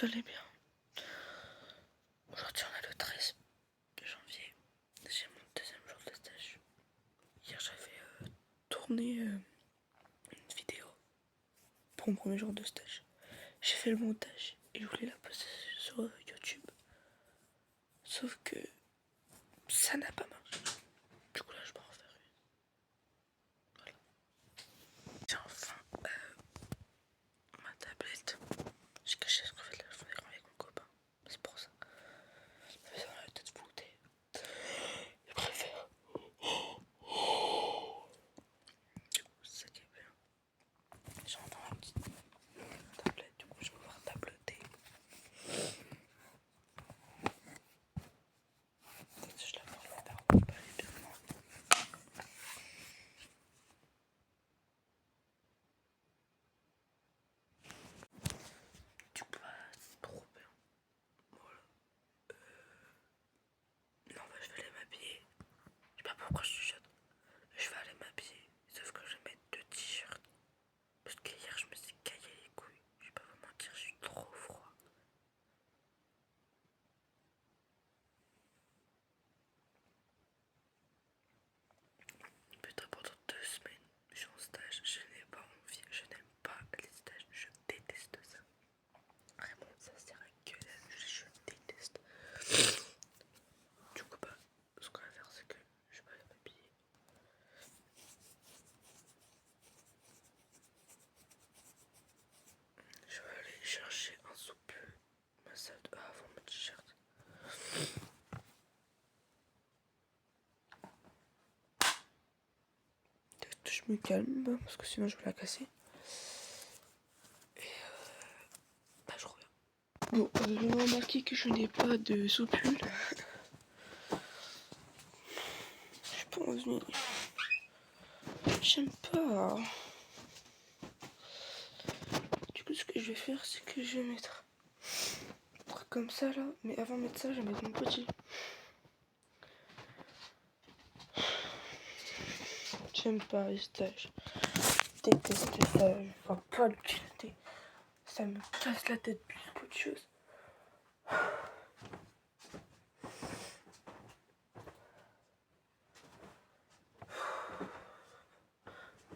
vous allez bien. Aujourd'hui on est le 13 janvier, c'est mon deuxième jour de stage. Hier j'avais tourné une vidéo pour mon premier jour de stage. J'ai fait le montage et je voulais la poster sur YouTube. Sauf que ça n'a pas marché. Du coup là je peux en faire une. Voilà. J'ai enfin ma tablette. J'ai caché ce qu'en fait là je faisais avec mon copain. C'est pour ça. Ça va la tête floutée. Je préfère. Du coup c'est ça qui est bien. J'ai enfin ma petite tablette, du coup je vais pouvoir tabletter. Peut-être que je la prends là, elle est bien loin. Du coup c'est trop bien. Voilà. Non bah je vais aller m'habiller. Je sais pas pourquoi je chuchote. Je vais aller m'habiller. Sauf que je vais mettre 2 t-shirts. Parce que hier je me suis caillé les couilles. Je vais pas vous mentir, je suis trop froid. Putain, pendant 2 semaines, je suis en stage, je n'ai pas envie, je n'aime pas les stages, je déteste ça. Vraiment, ça sert à que dalle, je déteste. Du coup, bah, ce qu'on va faire, c'est que je vais aller m'habiller. Je vais aller chercher un soupul, ma salle de avant mon t-shirt. Je me calme parce que sinon je vais la casser. Et bah je reviens. Bon, vous avez remarqué que je n'ai pas de soupul. Je pas envie. J'aime pas. Du coup, ce que je vais faire, c'est que je vais mettre un truc comme ça là. Mais avant de mettre ça, je vais mettre mon petit. J'aime pas les stages. Je déteste ça. Je vais pas l'utiliser. Ça me casse la tête plus qu'autre chose.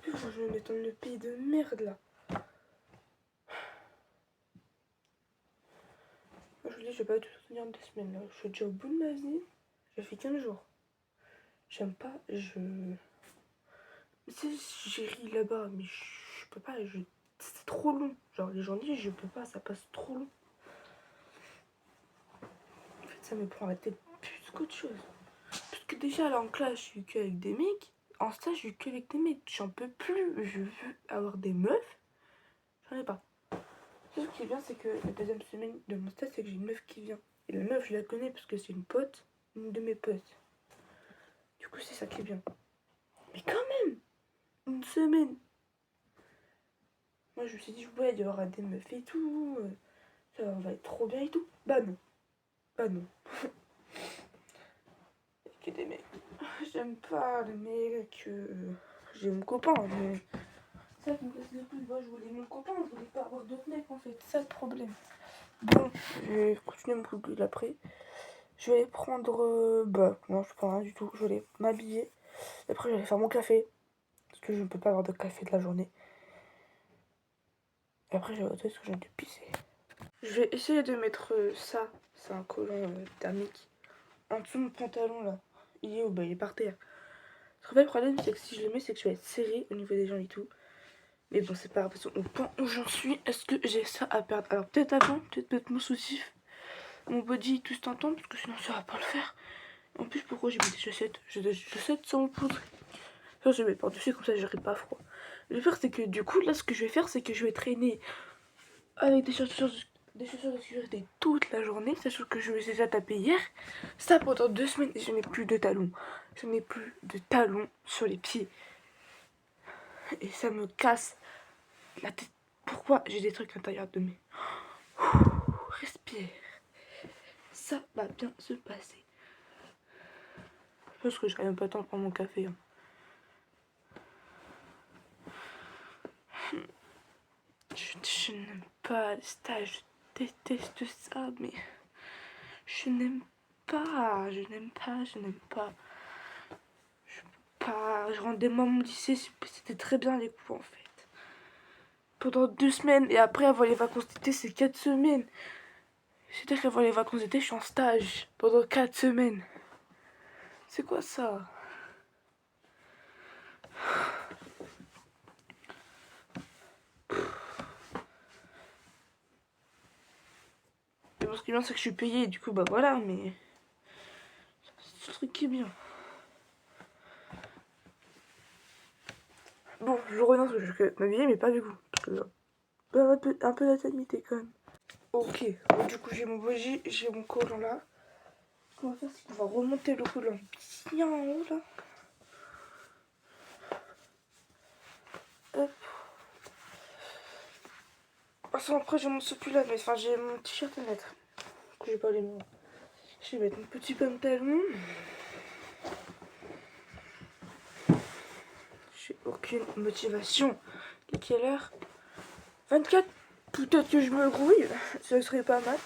Putain, je vais mettre dans le pays de merde là. Moi, je vous dis, je vais pas tout tenir 2 semaines là. Je suis déjà au bout de ma vie. J'ai fait 15 jours. J'aime pas, tu sais, j'ai ri là-bas, mais je peux pas, c'est trop long. Genre, les gens disent, je peux pas, ça passe trop long. En fait, ça me prend la tête plus qu'autre chose. Parce que déjà, là, en classe, je suis qu'avec des mecs. En stage, je suis qu'avec des mecs. J'en peux plus. Je veux avoir des meufs. J'en ai pas. Ce qui est bien, c'est que la deuxième semaine de mon stage, c'est que j'ai une meuf qui vient. Et la meuf, je la connais parce que c'est une pote, une de mes potes. Du coup, c'est ça qui est bien. Mais quand même, une semaine. Moi, je me suis dit, ouais, il y aura des meufs et tout. Ça va être trop bien et tout. Bah non. Bah non. Que des mecs. J'aime pas les mecs. J'ai mon copain, mais ça me casse les couilles. Moi, je voulais mon copain, je voulais pas avoir d'autres mecs en fait. C'est ça le problème. Bon, je vais continuer mon truc après. Je vais aller prendre. Bah, non, je prends rien du tout. Je vais aller m'habiller. Après, je vais aller faire mon café. Parce que je ne peux pas avoir de café de la journée. Et après, je vais parce que j'ai envie de pisser. Je vais essayer de mettre ça. C'est un collant thermique. En dessous de mon pantalon là. Il est où? Bah, il est par terre. En fait, le problème, c'est que si je le mets, c'est que je vais être serré au niveau des jambes et tout. Mais bon, c'est pas grave. Au point où j'en suis, est-ce que j'ai ça à perdre? Alors, peut-être avant, peut-être mon soutif, mon body, tout ce temps, parce que sinon, ça va pas le faire. En plus, pourquoi j'ai mis des chaussettes? J'ai des chaussettes sans poudre. Enfin, je vais mettre par-dessus, comme ça, j'aurai pas froid. Le faire, c'est que du coup, là, ce que je vais faire, c'est que je vais traîner avec des chaussures de sécurité toute la journée, sachant que je me suis déjà tapé hier. Ça pendant 2 semaines, je n'ai plus de talons. Je n'ai plus de talons sur les pieds. Et ça me casse la tête. Pourquoi j'ai des trucs à l'intérieur de mes... Respire. Ça va bien se passer. Je pense que j'aurai même pas le temps de prendre mon café. Hein. Je n'aime pas les stages. Je déteste ça, mais je n'aime pas, je n'aime pas, je n'aime pas. Je peux pas. Je rendais moi mon lycée, c'était très bien les cours en fait. Pendant 2 semaines, et après avoir les vacances d'été, c'est 4 semaines. C'est-à-dire qu'avant les vacances d'été, je suis en stage pendant 4 semaines. C'est quoi ça? Et bon, ce qui est bien, c'est que je suis payée, du coup, bah voilà, mais c'est le truc qui est bien. Bon, je reviens sur ce que m'habiller, mais pas du coup. Parce que un peu d'intimité quand même. Ok, bon, du coup, j'ai mon bougie, j'ai mon collant là. Ce qu'on va faire, c'est qu'on va remonter le collant bien en haut là. Hop. Enfin, après, j'ai mon sopu là, mais enfin, j'ai mon t-shirt à mettre. Je vais pas les mettre. Je vais mettre mon petit pantalon. J'ai aucune motivation. Il est quelle heure? 24. Peut-être que je me grouille. Ça serait pas mal.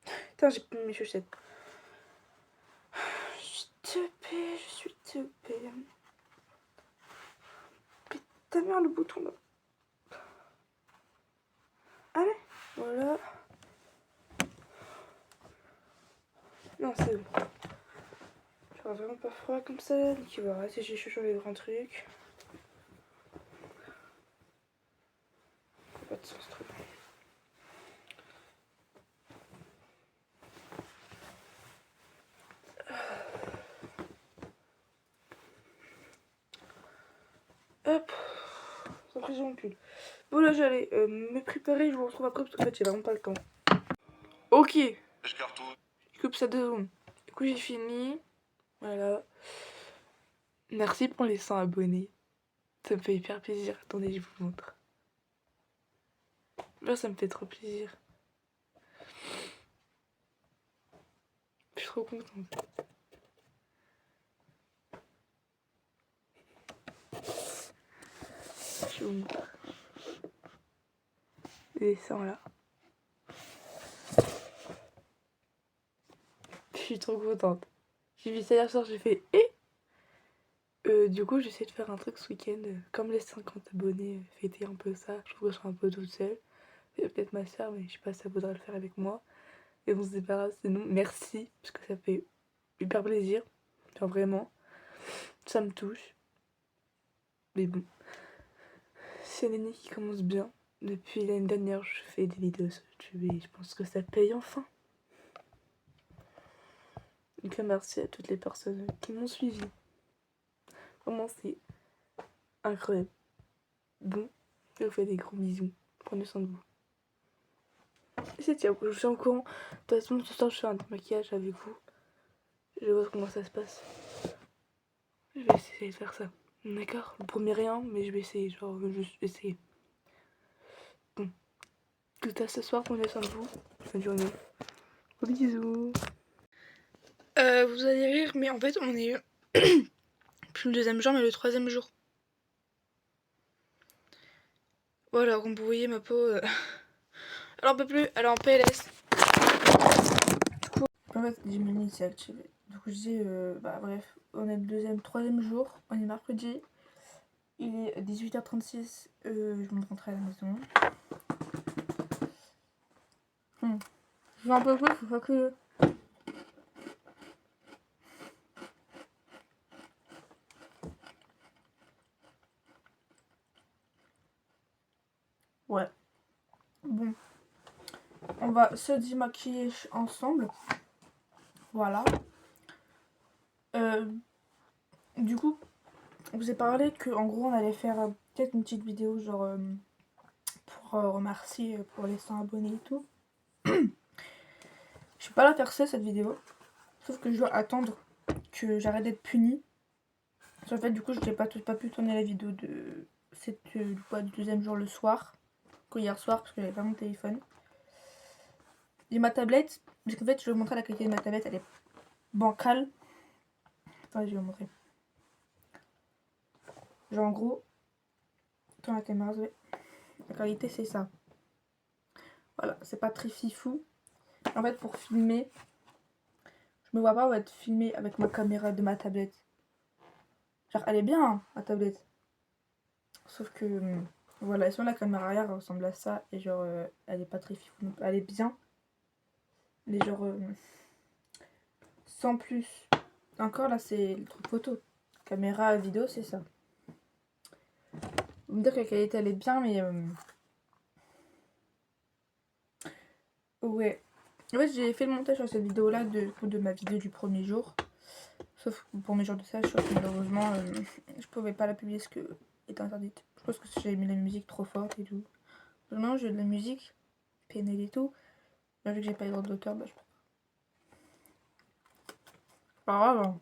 Putain, j'ai plus mes chaussettes. Je suis teubée, je suis teubée. Putain, merde, le bouton là. Allez, voilà. Non, c'est bon. J'aurai vraiment pas froid comme ça. Donc il va rester, j'ai chaud sur les grands trucs. Pas de sens trop. Hop. Sans prise mon pull. Bon là j'allais me préparer, je vous retrouve après parce qu'en fait j'ai vraiment pas le temps. Ok. Je coupe ça 2 secondes. Du coup j'ai fini. Voilà. Merci pour les 100 abonnés. Ça me fait hyper plaisir. Attendez, je vous montre. Là, ça me fait trop plaisir. Je suis trop contente. Je vous montre. Les 100 là. Je suis trop contente. J'ai vu ça hier soir, j'ai fait du coup, j'essaie de faire un truc ce week-end. Comme les 50 abonnés, fêter un peu ça. Je trouve que je suis un peu toute seule. Il y a peut-être ma soeur, mais je sais pas si ça voudra le faire avec moi. Et on se débarrasse de nous. Merci, parce que ça fait hyper plaisir. Genre vraiment, ça me touche. Mais bon, c'est une année qui commence bien. Depuis l'année dernière, je fais des vidéos sur YouTube et je pense que ça paye enfin. Donc merci à toutes les personnes qui m'ont suivi. Vraiment, c'est incroyable. Bon, je vous fais des gros bisous. Prenez soin de vous. Et c'est tiens, je suis en courant. De toute façon, ce soir, je fais un maquillage avec vous. Je vais voir comment ça se passe. Je vais essayer de faire ça. D'accord? Je promets rien, mais je vais essayer. Genre, juste essayer. Bon. Tout à ce soir, prenez soin de vous. Bonne journée. Gros bisous. Vous allez rire, mais en fait, on est plus le 2e jour, mais le 3e jour. Voilà, comme vous voyez, ma peau. Elle en peut plus, elle est en PLS. Du coup, en fait, Gemini s'est activé. Du coup, je dis, bah bref, on est le 3e jour, on est mercredi. Il est 18h36, je vais rentrer à la maison. Je vais un peu plus, faut pas que. Ouais. Bon. On va se démaquiller ensemble. Voilà. Du coup, on vous ai parlé qu'en gros, on allait faire peut-être une petite vidéo, genre pour remercier pour les 100 abonnés et tout. Je suis pas là à faire ça, cette vidéo. Sauf que je dois attendre que j'arrête d'être punie. En fait, du coup, je n'ai pas pu tourner la vidéo de du 2e jour le soir. Hier soir, parce que j'avais pas mon téléphone. Et ma tablette, parce qu'en fait, je vais vous montrer la qualité de ma tablette, elle est bancal. Enfin, je vais vous montrer. Genre en gros, dans la caméra, la qualité c'est ça. Voilà, c'est pas très fifou. En fait, pour filmer, je me vois pas être filmé avec ma caméra de ma tablette. Genre, elle est bien, hein, ma tablette. Sauf que, voilà, et sur la caméra arrière, elle ressemble à ça. Et genre, elle est pas très fifou. Donc, elle est bien. Mais genre, sans plus. Encore là, c'est le truc photo. Caméra, vidéo, c'est ça. Vous me dire que la qualité, elle est bien, mais... ouais. En fait, j'ai fait le montage sur cette vidéo-là de ma vidéo du premier jour. Sauf que pour mes jours de stage, sauf que malheureusement, je pouvais pas la publier parce que était interdite. Je pense que j'ai mis la musique trop forte et tout. Maintenant, j'ai de la musique, PNL et tout. Mais vu que j'ai pas les droits d'auteur, bah je peux pas. Pas grave.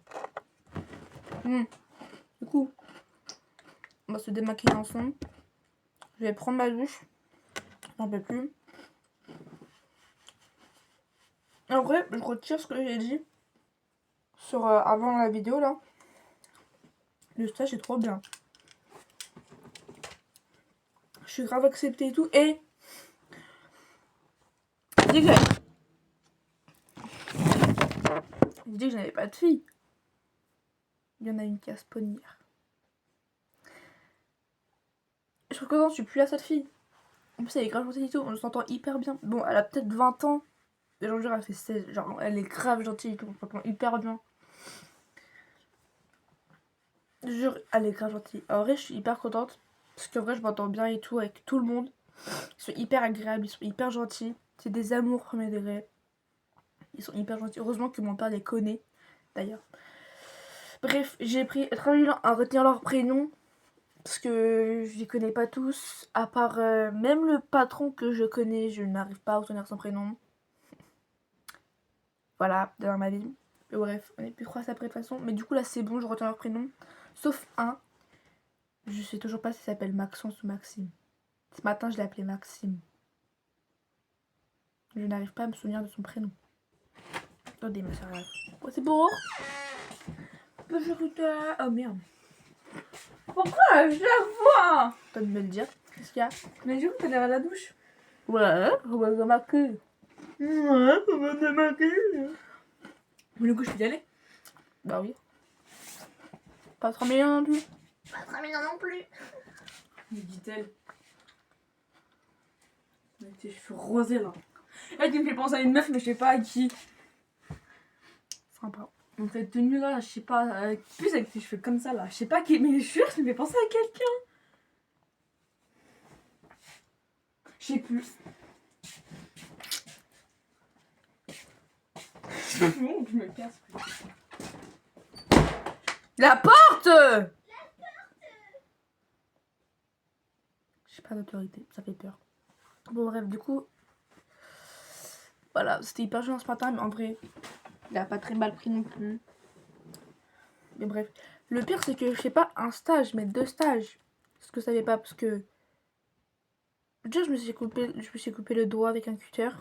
Du coup, on va se démaquiller ensemble. Je vais prendre ma douche. J'en peux plus. En vrai, je retire ce que j'ai dit sur avant la vidéo là. Le stage est trop bien. Je suis grave acceptée et tout. Et je dis que j'avais pas de fille. Il y en a une qui a spawn hier. Je suis contente, je suis plus là cette fille. En plus elle est grave gentille et tout, on s'entend hyper bien. Bon, elle a peut-être 20 ans. Mais genre elle fait 16. Genre elle est grave gentille et tout, on s'entend hyper bien. Je jure, elle est grave gentille. En vrai, je suis hyper contente. Parce qu'en vrai, je m'entends bien et tout avec tout le monde. Ils sont hyper agréables, ils sont hyper gentils. C'est des amours premier degré. Ils sont hyper gentils. Heureusement que mon père les connaît, d'ailleurs. Bref, j'ai pris 30 000 ans à retenir leur prénom. Parce que je les connais pas tous. À part même le patron que je connais, je n'arrive pas à retenir son prénom. Voilà, dans ma vie. Mais bref, on est plus croisés après de toute façon. Mais du coup, là, c'est bon, je retiens leur prénom. Sauf un. Je sais toujours pas s'il s'appelle Maxence ou Maxime. Ce matin, je l'ai appelé Maxime. Je n'arrive pas à me souvenir de son prénom. Attendez, ma soeur. Oh, c'est bon. Oh merde. Pourquoi je la vois? T'as de me le dire. Qu'est-ce qu'il y a? Mais du coup, t'as l'air à la douche. Ouais, on va démarquer. Ouais, on va démarquer. Mais du coup, je peux y aller? Bah oui. Pas 3 millions non plus. Pas 3 millions non plus. Me dit-elle. Avec tes cheveux rosés là. Elle tu me fait penser à une meuf, mais je sais pas à qui. Sympa. Donc cette tenue là, je sais pas. Plus avec tes cheveux comme ça là. Je sais pas qui. Mais je jure, ça me fait penser à quelqu'un. Je sais plus. Je me casse. La porte! J'ai pas d'autorité, ça fait peur. Bon bref, du coup, voilà, c'était hyper chiant ce matin, mais en vrai, il a pas très mal pris non plus. Mais bref, le pire c'est que je sais pas un stage, mais 2 stages. Parce que ça savais pas, parce que déjà je me suis coupé le doigt avec un cutter.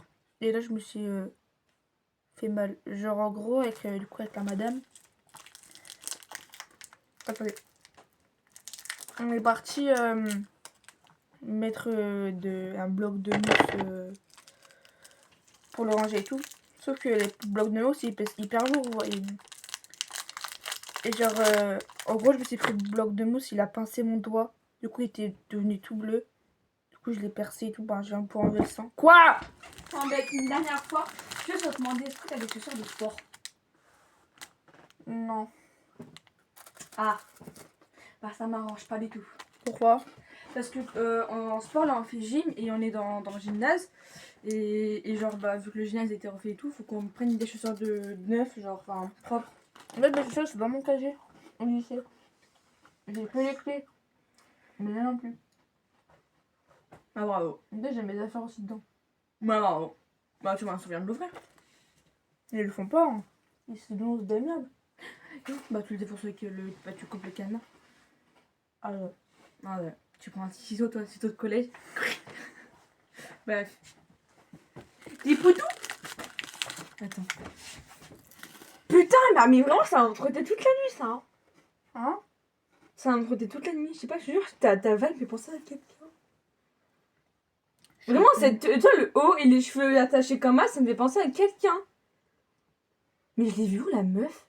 Et là je me suis fait mal. Genre en gros avec du coup avec la madame. Attendez. On est parti mettre un bloc de mousse pour le ranger et tout. Sauf que les blocs de mousse ils pèsent hyper lourd, vous voyez. Et genre en gros je me suis pris le bloc de mousse, il a pincé mon doigt. Du coup il était devenu tout bleu. Du coup je l'ai percé et tout, ben j'ai un peu enlevé le sang. Quoi? Non, mais une dernière fois, je vais te demander est-ce que t'as des chaussures de sport? Non. Ah, bah ça m'arrange pas du tout. Pourquoi? Parce que en sport là on fait gym et on est dans le gymnase. Et genre bah vu que le gymnase était refait et tout, faut qu'on prenne des chaussures de neuf, genre enfin propres. En fait, mes chaussures, c'est dans mon casier au lycée. J'ai plus les clés. Mais là non plus. Ah bravo. Déjà, j'ai mes affaires aussi dedans. Bah bravo. Bah tu m'en souviens de l'ouvrir. Ils le font pas. Hein. C'est de l'once d'amiable. Bah tu le défonces avec le. Bah tu coupes le cadenas. Ah ouais. Ah ouais. Tu prends un ciseau, toi, ciseau de collège. Bref. Des poutous. Attends. Putain, mais vraiment, ça va me trotter toute la nuit, ça. Hein. Hein? Ça va me trotter toute la nuit. Je sais pas, je te jure, ta vanne me fait penser à quelqu'un. Vraiment, toi, le haut et les cheveux attachés comme ça me fait penser à quelqu'un. Mais je l'ai vu où, la meuf?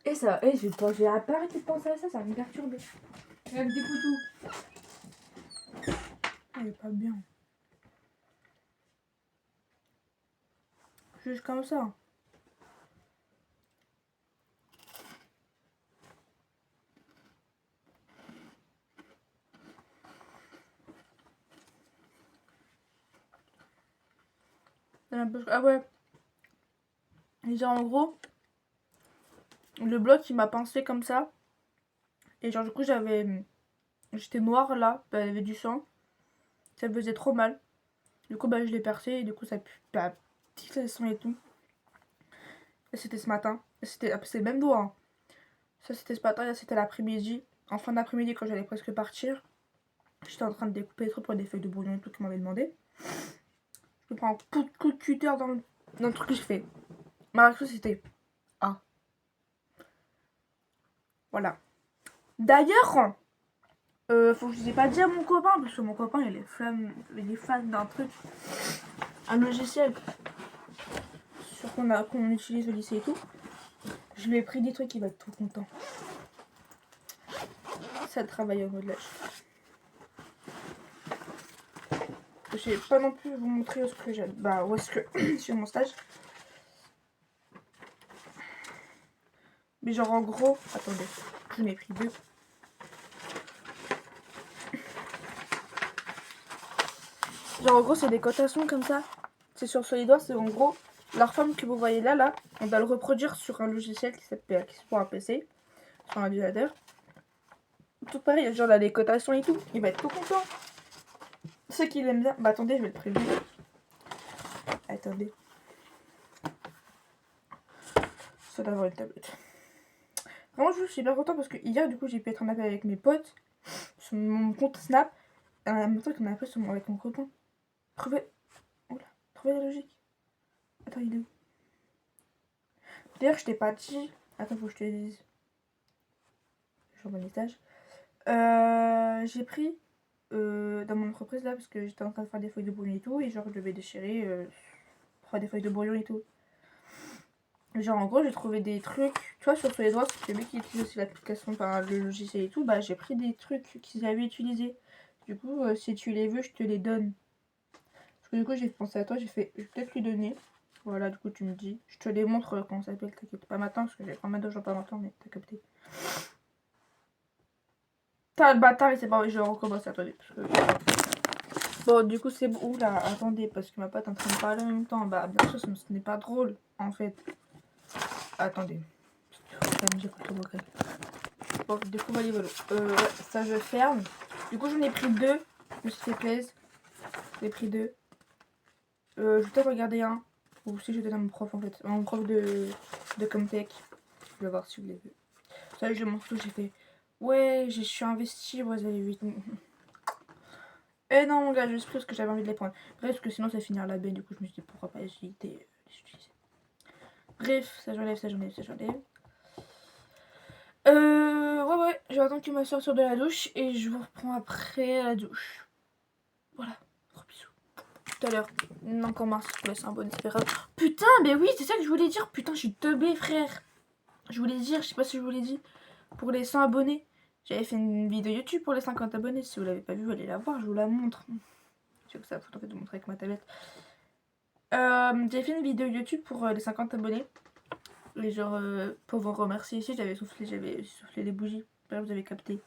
Et ça, je vais arrêter de penser à ça, ça va me perturber. Avec des couteaux. Elle est pas bien. Juste comme ça. Ah ouais. Et genre en gros, le bloc il m'a pincé comme ça. Et genre du coup j'étais noire là, bah, il y avait du sang. Ça me faisait trop mal. Du coup bah je l'ai percé et du coup ça pue. Bah, petit le sang et tout. Et c'était ce matin. C'est le même doigt. Hein. Ça c'était ce matin, là c'était l'après-midi. En fin d'après-midi quand j'allais presque partir. J'étais en train de découper les trucs pour des feuilles de brouillon et tout qu'on m'avait demandé. Je me prends un coup de cutter dans le truc que je fais. Ma réaction c'était ah. Voilà. D'ailleurs, faut que je dise pas dire à mon copain, parce que mon copain il est fan d'un truc, un logiciel sur qu'on utilise au lycée et tout. Je lui ai pris des trucs, il va être tout content. Ça travaille au modelage. Je vais pas non plus vous montrer où est-ce que j'ai. Bah où est-ce que j'ai mon stage. Mais genre en gros, attendez, j'en ai pris deux. Genre en gros c'est des cotations comme ça. C'est sur SolidWorks, c'est en gros la forme que vous voyez là, on va le reproduire sur un logiciel qui s'appelle sur un PC, sur un ordinateur. Tout pareil, genre là les cotations et tout, il va être tout content. Ceux qui l'aiment bien, bah attendez, je vais le prévenir. Attendez. Ça doit avoir une tablette. Vraiment je suis hyper content parce que hier du coup j'ai pu être en appel avec mes potes sur mon compte Snap. Et en même temps qu'on a appris avec mon copain. Trouver la logique. Attends, il est où? D'ailleurs, je t'ai pas dit. Attends, faut que je te dise. Je suis en bon étage. J'ai pris dans mon entreprise là, parce que j'étais en train de faire des feuilles de brouillon et tout, et genre je devais déchirer, faire des feuilles de brouillon et tout. Genre en gros, j'ai trouvé des trucs, tu vois, sur les doigts, c'est lui qui utilise aussi l'application, enfin le logiciel et tout, bah j'ai pris des trucs qu'ils avaient utilisés. Du coup, si tu les veux, je te les donne. Parce que du coup, j'ai pensé à toi, j'ai fait, je vais peut-être lui donner. Voilà, du coup, tu me dis. Je te les montre quand ça s'appelle, t'inquiète pas maintenant, parce que j'ai pas mal de gens pas maintenant, mais t'as capté. T'as le bâtard, il sait pas, je recommence, attendez. Parce que... Bon, du coup, c'est bon. Oula, attendez, parce que ma pote est en train de parler en même temps. Bah, bien sûr, ce n'est pas drôle, en fait. Attendez. J'écoute le vocal. Bon, du coup, voilà, voilà. Ouais, ça, je ferme. Du coup, j'en ai pris deux. Je me suis fait plaisir. J'ai pris deux. Je vais peut-être regarder un. Ou si je donne à mon prof, en fait. Mon prof de Comtech. Je vais voir si vous l'avez vu. Ça, je montre tout, j'ai fait. Ouais, je suis investie, vous avez 8. Et non, mon gars, juste parce que j'avais envie de les prendre. Bref, parce que sinon, ça va finir la baie. Du coup, je me suis dit pourquoi pas les utiliser. Bref, ça j'enlève, ça j'enlève, ça j'enlève. Ouais, je vais attendre qu'il me sorte de la douche et je vous reprends après la douche. Voilà, gros bisous. Tout à l'heure. Encore mince, je vous laisse un bon espérance. Putain, mais oui, c'est ça que je voulais dire. Putain, je suis teubée, frère. Je voulais dire, je sais pas si je vous l'ai dit, pour les 100 abonnés. J'avais fait une vidéo YouTube pour les 50 abonnés. Si vous l'avez pas vue, allez la voir, je vous la montre. Je sais que ça faut tenter de montrer avec ma tablette. J'avais fait une vidéo YouTube pour les 50 abonnés. Et genre, pour vous remercier ici, j'avais soufflé les bougies. Là, vous avez capté.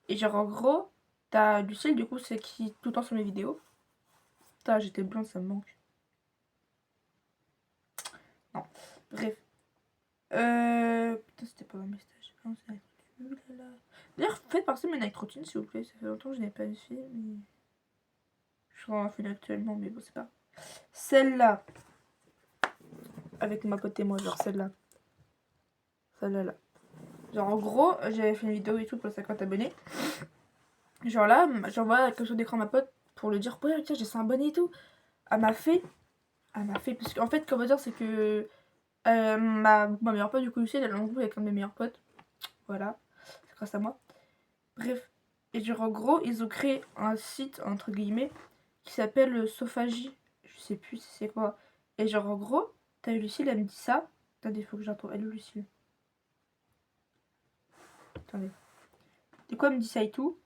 Et genre, en gros, t'as Lucille, du coup, c'est qui tout le temps sur mes vidéos. Putain, j'étais blonde, ça me manque. Non, bref. Putain, c'était pas un message. D'ailleurs, faites partie de mes night routines, s'il vous plaît. Ça fait longtemps que je n'ai pas fait, mais... Je suis en film actuellement, mais bon, c'est pas... Celle-là. Avec ma pote et moi, genre celle-là. Celle-là, là. Genre, en gros, j'avais fait une vidéo et tout pour les 50 abonnés. Genre là, j'envoie la capture d'écran à ma pote pour lui dire, ouais, tiens, j'ai 100 abonnés et tout. Elle m'a fait elle m'a fait. Parce qu'en fait, comment dire, c'est que ma meilleure pote, du coup, Lucie, elle est en groupe avec un de mes meilleurs potes. Voilà, c'est grâce à moi. Bref. Et genre, en gros, ils ont créé un site, entre guillemets, qui s'appelle Sophagie. Je sais plus si c'est quoi. Et genre, en gros, t'as eu Lucille, elle me dit ça. Attendez, faut que j'entende. Elle est où, Lucille? Attendez. Du coup, elle me dit ça et tout.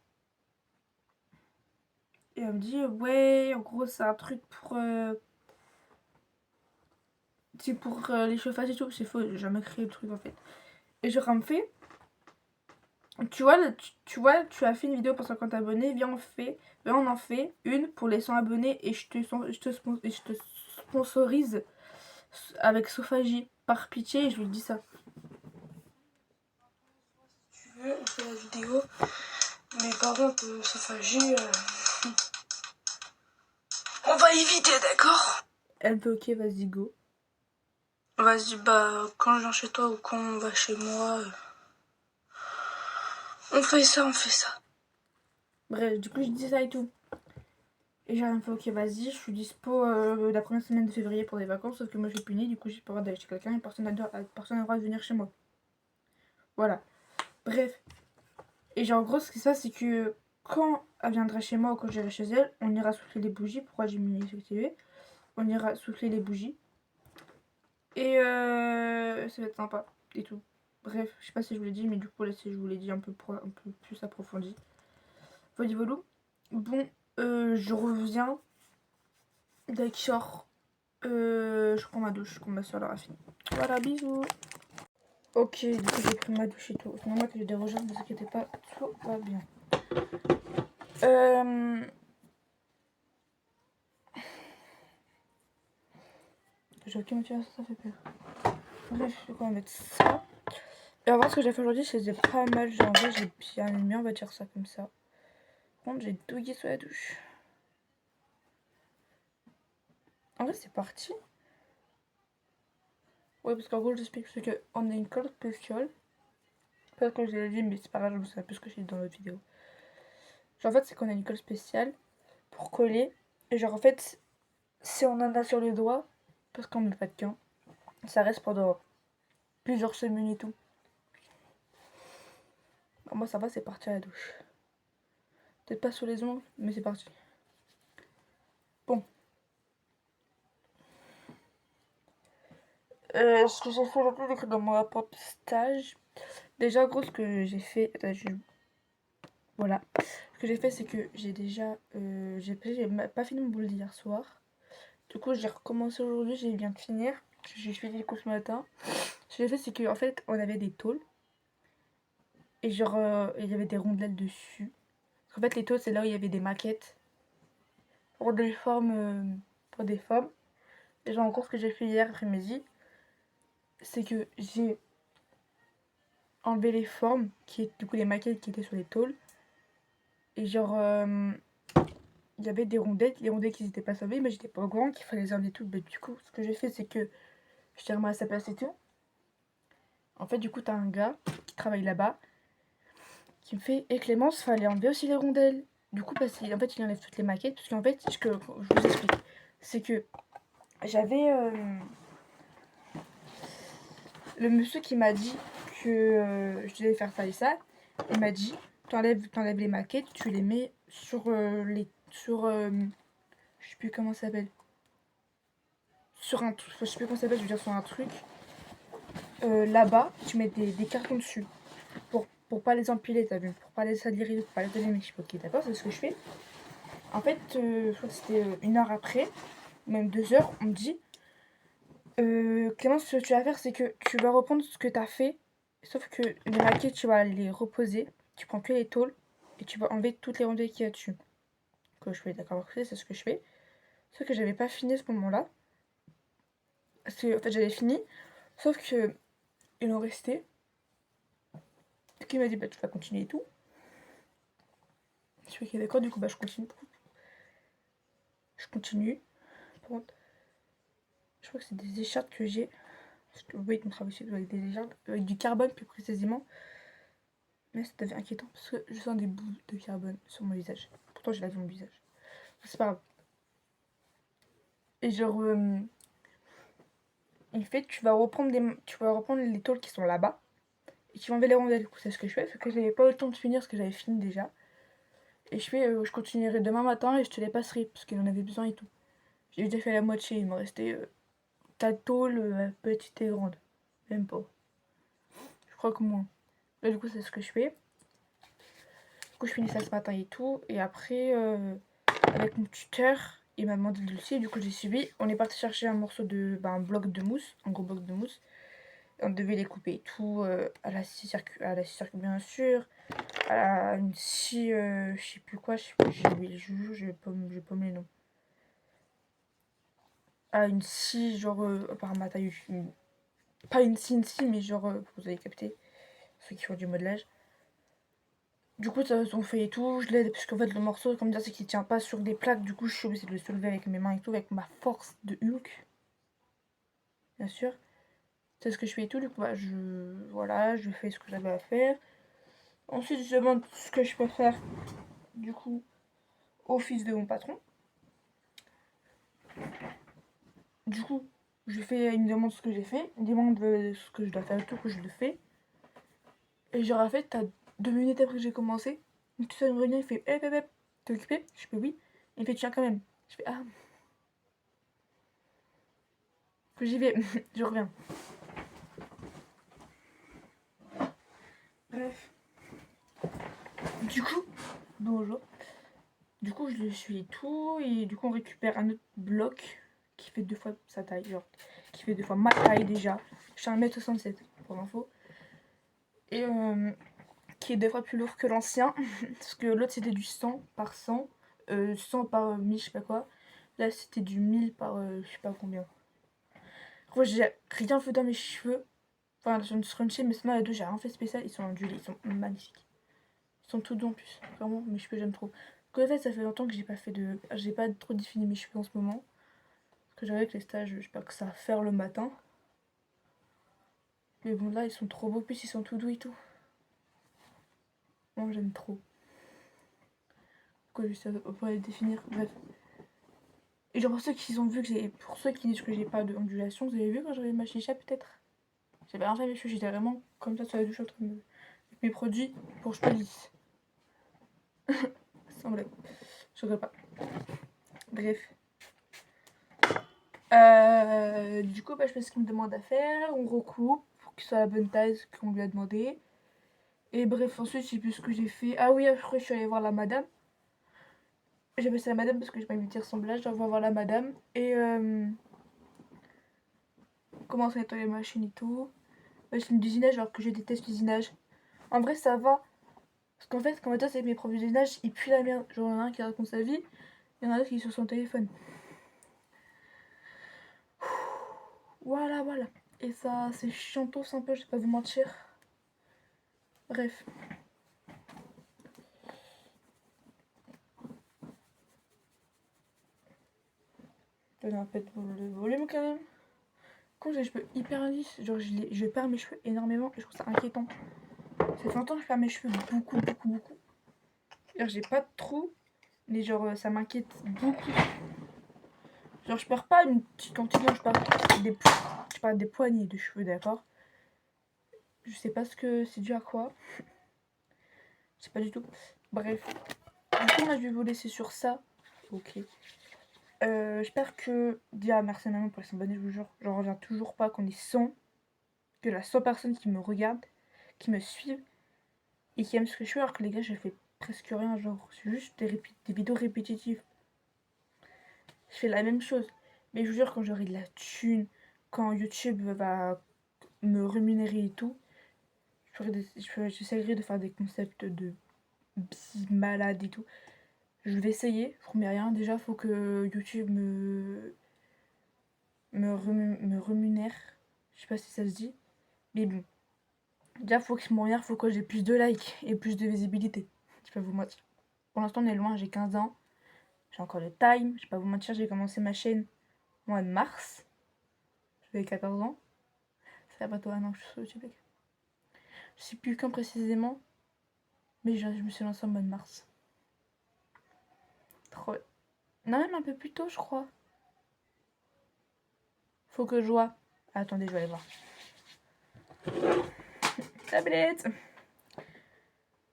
Et elle me dit, ouais, en gros, c'est un truc pour. C'est pour les chauffages et tout. C'est faux, j'ai jamais créé le truc en fait. Et genre, elle me fait. Tu vois, tu as fait une vidéo pour 50 abonnés, viens on en fait une pour les 100 abonnés et je te sponsorise avec Sophagie. Par pitié, et je lui dis ça. Si tu veux, on fait la vidéo. Mais par contre, Sophagie, on va éviter, d'accord? Elle me fait ok, vas-y, go. Vas-y, bah, quand je viens chez toi ou quand on va chez moi, on fait ça, on fait ça. Bref, du coup, je dis ça et tout. Et j'ai me fait ok, vas-y, je suis dispo la première semaine de février pour des vacances, sauf que moi je suis punie, du coup j'ai pas le droit d'aller chez quelqu'un et personne n'a le droit de venir chez moi. Voilà. Bref. Et genre, en gros, ce qui se passe, c'est que quand elle viendra chez moi ou quand j'irai chez elle, on ira souffler les bougies. Pourquoi j'ai mis activé? On ira souffler les bougies. Et ça va être sympa. Et tout. Bref, je sais pas si je vous l'ai dit, mais du coup, là, je vous l'ai dit un peu plus approfondi. Voilà, voilà. Bon, je reviens. D'accord. Je prends ma douche quand ma soeur l'aura fini. Voilà, bisous. Ok, du coup, j'ai pris ma douche et tout. C'est normal que j'ai des rejoints, ne vous inquiétez pas, tout va bien. J'ai aucune motivation, ça fait peur. Bref, je vais quand même mettre ça. Et en vrai, ce que j'ai fait aujourd'hui, c'est pas mal. Genre, en vrai, j'ai bien aimé, on va dire ça comme ça. Par contre, j'ai douillé sous la douche. En vrai, c'est parti. Ouais, parce qu'en gros, j'explique ce qu'on a une colle spéciale. Pas que je l'ai dit, mais c'est pas grave, je sais plus ce que j'ai dit dans l'autre vidéo. Genre, en fait, c'est qu'on a une colle spéciale pour coller. Et genre, en fait, si on en a sur les doigts, parce qu'on met pas de gants, ça reste pendant plusieurs semaines et tout. Alors moi, ça va, c'est parti à la douche. Peut-être pas sous les ongles, mais c'est parti. Bon. Ce que j'ai fait aujourd'hui, j'ai écrit dans mon rapport de stage. Déjà, en gros, ce que j'ai fait. Voilà. Ce que j'ai fait, c'est que j'ai déjà. J'ai pas fini mon boulot d'hier soir. Du coup, j'ai recommencé aujourd'hui, j'ai bien de finir. J'ai fini les cours ce matin. Ce que j'ai fait, c'est qu'en fait, on avait des tôles. Et genre, il y avait des rondelles dessus. En fait, les tôles, c'est là où il y avait des maquettes. Pour des formes. Pour des formes. Et genre, en gros, ce que j'ai fait hier après-midi, c'est que j'ai enlevé les formes, du coup les maquettes qui étaient sur les tôles. Et genre, il y avait des rondelles, les rondelles qui n'étaient pas sauvées, mais j'étais pas au courant qu'il fallait les enlever toutes. Mais du coup, ce que j'ai fait, c'est que je t'ai remis à sa place et tout. En fait, du coup, t'as un gars qui travaille là-bas qui me fait: et Clémence, fallait enlever aussi les rondelles. Du coup, parce qu'en fait, il enlève toutes les maquettes. Parce qu'en fait, je vous explique, c'est que j'avais le monsieur qui m'a dit que je devais faire ça et ça. Il m'a dit: t'enlèves les maquettes, tu les mets sur je sais plus comment ça s'appelle. Sur un truc, je sais plus comment ça s'appelle, je veux dire sur un truc. Là-bas, tu mets des cartons dessus. Pour pas les empiler, t'as vu, pour pas les salir, pour pas les abîmer. Je sais pas, ok, d'accord, c'est ce que je fais. En fait, je crois que c'était 1 heure après, même 2 heures, on me dit: Clémence, ce que tu vas faire, c'est que tu vas reprendre ce que t'as fait, sauf que les maquettes, tu vas les reposer, tu prends que les tôles, et tu vas enlever toutes les rondelles qu'il y a dessus. Que je fais, d'accord, c'est ce que je fais. Sauf que j'avais pas fini à ce moment-là. Parce que, en fait, j'avais fini, sauf que il en restait. Et qu'il m'a dit: bah, tu vas continuer et tout. Je suis ok, d'accord, du coup, bah, je continue. Je continue. Par contre, je crois que c'est des écharpes que j'ai. Oui, on travaille avec des écharpes, avec du carbone plus précisément. Mais ça devient inquiétant parce que je sens des bouts de carbone sur mon visage. Pourtant, j'ai lavé mon visage. C'est pas grave. Et genre, En fait, tu vas reprendre les tôles qui sont là-bas et tu vas enlever les rondelles. Du coup, c'est ce que je fais, parce que j'avais pas eu le temps de finir ce que j'avais fini déjà. Et je continuerai demain matin et je te les passerai parce qu'il en avait besoin et tout. J'ai déjà fait la moitié, il me restait 4 tôles, petites et grandes. Même pas. Je crois que moins. Là, du coup, c'est ce que je fais. Du coup, je finis ça ce matin et tout. Et après, avec mon tuteur, il m'a demandé de le suivre. Du coup, j'ai suivi. On est parti chercher un morceau un bloc de mousse, un gros bloc de mousse. Et on devait les couper et tout, à la scie circuit bien sûr, à une scie, je sais plus quoi, j'ai oublié, j'ai pas les noms. À une scie, genre, par ma taille, pas une scie, mais genre, vous avez capté, ceux qui font du modelage. Du coup, ça, on fait et tout, je l'aide, parce qu'en fait, le morceau, comme dire, c'est qu'il tient pas sur des plaques, du coup, je suis obligée de le soulever avec mes mains et tout, avec ma force de Hulk, bien sûr. C'est ce que je fais et tout, du coup, bah, voilà, je fais ce que j'avais à faire. Ensuite, je demande ce que je peux faire, du coup, au fils de mon patron. Du coup, il me demande ce que j'ai fait, il me demande ce que je dois faire et tout, que je le fais. Et genre, en fait, t'as 2 minutes après que j'ai commencé, tout ça me revient, il fait, hé, t'es occupé? Je fais oui. Il me fait, tiens, quand même. Je fais, ah, que j'y vais, je reviens. Bref. Du coup, bonjour. Du coup, je le suis et tout, et du coup, on récupère un autre bloc qui fait 2 fois sa taille, genre, qui fait 2 fois ma taille déjà. Je suis 1m67 pour l'info. Et qui est 2 fois plus lourd que l'ancien, parce que l'autre c'était du 100 par 100, 100 par 1000, je sais pas quoi. Là c'était du 1000 par je sais pas combien. Moi j'ai rien fait dans mes cheveux, enfin sur une scrunchie, mais sinon les deux j'ai rien fait spécial, ils sont ondulés, ils sont magnifiques. Ils sont tout doux en plus, vraiment, mes cheveux j'aime trop. En fait, ça fait longtemps que j'ai pas trop défini mes cheveux en ce moment. Parce que j'avais avec les stages, je sais pas que ça va faire le matin. Mais bon là ils sont trop beaux, plus ils sont tout doux et tout. Moi j'aime trop. Pourquoi je sais pas les définir, bref. Et genre pour ceux qui ont vu pour ceux qui disent que j'ai pas d'ondulation, vous avez vu quand j'avais ma chicha peut-être? J'avais rien fait mes cheveux, j'étais vraiment comme ça sur la douche en train de avec mes produits pour cheveux lisses. Sans blague. Je rigole pas. Bref. Du coup, bah, je fais ce qu'il me demande à faire, on recoupe pour qu'il soit à la bonne taille qu'on lui a demandé. Et bref, ensuite, je sais plus ce que j'ai fait. Ah oui, après, je suis allée voir la madame. J'ai passé la madame parce que j'ai pas envie de dire son blage, j'envoie voir la madame. Et commence à nettoyer la machine et tout. Machine d'usinage, alors que je déteste l'usinage. En vrai, ça va. Parce qu'en fait, quand on va dire c'est mes profs d'usinage, ils puent la merde. Genre, il y en a un qui raconte sa vie, il y en a un qui est sur son téléphone. Voilà, voilà. Et ça, c'est chiantos un peu, je vais pas vous mentir. Bref. Donner un peu de volume quand même. Quand j'ai les cheveux hyper lisses, genre je perds mes cheveux énormément et je trouve ça inquiétant. Ça fait longtemps que je perds mes cheveux beaucoup. Genre j'ai pas de trous, mais genre ça m'inquiète beaucoup. Genre je perds pas une petite quantité, je perds des poignées de cheveux, d'accord? Je sais pas ce que c'est dû à quoi. Je sais pas du tout. Bref. Du coup, moi, je vais vous laisser sur ça. Ok. J'espère que... Déjà, merci à maman pour les abonnés, je vous jure. J'en reviens toujours pas qu'on est 100. Que la 100 personnes qui me regardent, qui me suivent et qui aiment ce que je fais, alors que les gars, je fais presque rien. Genre, c'est juste des vidéos répétitives. Je fais la même chose. Mais je vous jure, quand j'aurai de la thune, quand YouTube va me rémunérer et tout, j'essaierai de faire des concepts de malades et tout. Je vais essayer, je promets rien. Déjà, faut que YouTube me rémunère. Je sais pas si ça se dit. Mais bon. Déjà, faut que mon rémunère, faut que j'ai plus de likes et plus de visibilité. Je vais pas vous mentir. Pour l'instant, on est loin, j'ai 15 ans. J'ai encore le time. Je vais pas vous mentir, j'ai commencé ma chaîne au mois de mars. J'avais 14 ans. Ça va bientôt un an que je suis sur YouTube. Je sais plus quand précisément. Mais je me suis lancée au mois de mars. Trop. Non, même un peu plus tôt, je crois. Faut que je vois. Attendez, je vais aller voir. Tablette.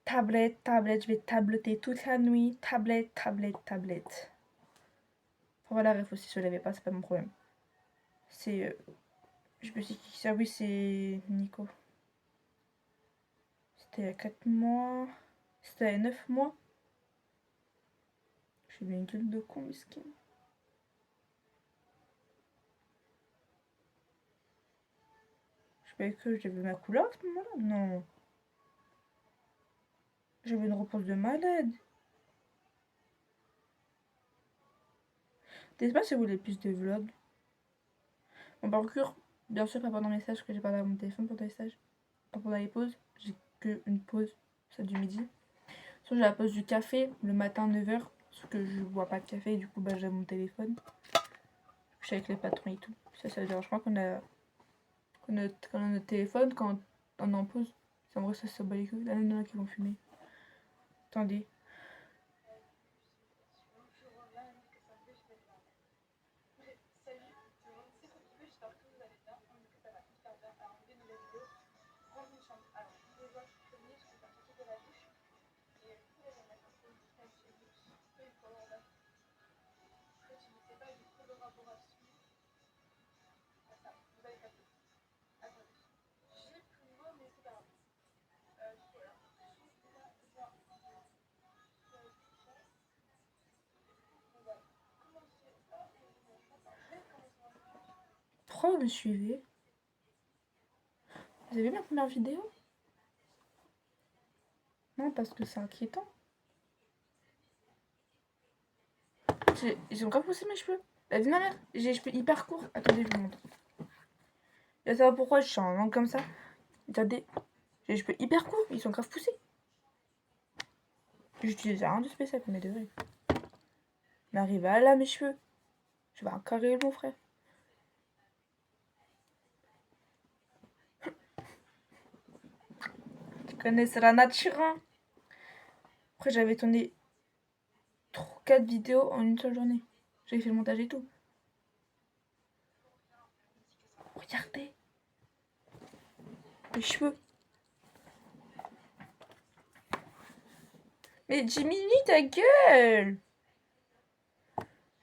Tablette, tablette, je vais tableter toute la nuit. Tablette, tablette, tablette. Enfin, voilà, il faut si se lève pas, c'est pas mon problème. C'est... je me suis dit qui ça, oui, c'est Nico. C'était il y a 4 mois. C'était il y a 9 mois. J'ai mis une gueule de con, miskin. Je savais que j'avais ma couleur à ce moment-là. Non. J'avais une réponse de malade. N'hésitez pas si vous voulez plus de vlogs. Bon, par contre, bien sûr, pas pendant mes stages, parce que j'ai pas mon téléphone pendant les stages. Pas pendant les pauses. J'ai que une pause, celle du midi. Soit j'ai la pause du café, le matin 9h. Parce que je bois pas de café, et du coup, bah, j'ai mon téléphone. Je suis avec les patrons et tout. Ça dérange pas qu'on a notre téléphone quand on est en pause. En vrai, ça se bat les couilles. Là, il y en a qui vont fumer. Attendez. Pourquoi vous me suivez? Vous avez vu ma première vidéo? Non, parce que c'est inquiétant. J'ai encore poussé mes cheveux. La vie de ma mère, j'ai les cheveux hyper courts. Attendez, je vous montre. Et ça va pourquoi je suis en langue comme ça. Regardez, j'ai les cheveux hyper courts, ils sont grave poussés. J'utilise rien de spécial, mais de vrai. Mais arrive à là mes cheveux. Je vais encarrer mon frère. Tu connais, c'est la nature, hein. Après, j'avais tourné 4 vidéos en une seule journée. J'avais fait le montage et tout. Regardez. Les cheveux. Mais Jimmy, ta gueule!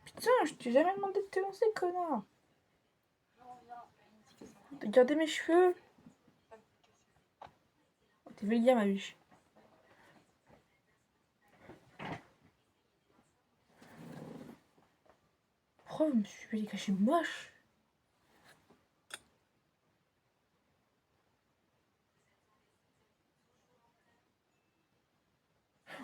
Putain, je t'ai jamais demandé de te lancer, connard. Regardez mes cheveux. Oh, t'es vulgaire, ma biche. Pourquoi je me suis fait les cachets moches?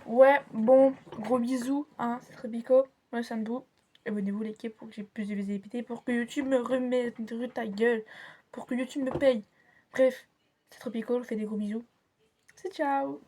Ouais, bon, gros bisous, hein, c'est très bico. Moi, ça me boue. Abonnez-vous, likez pour que j'ai plus de visibilité, pour que YouTube me remette ta gueule, pour que YouTube me paye. Bref, c'est trop bico, je vous fais des gros bisous. C'est ciao!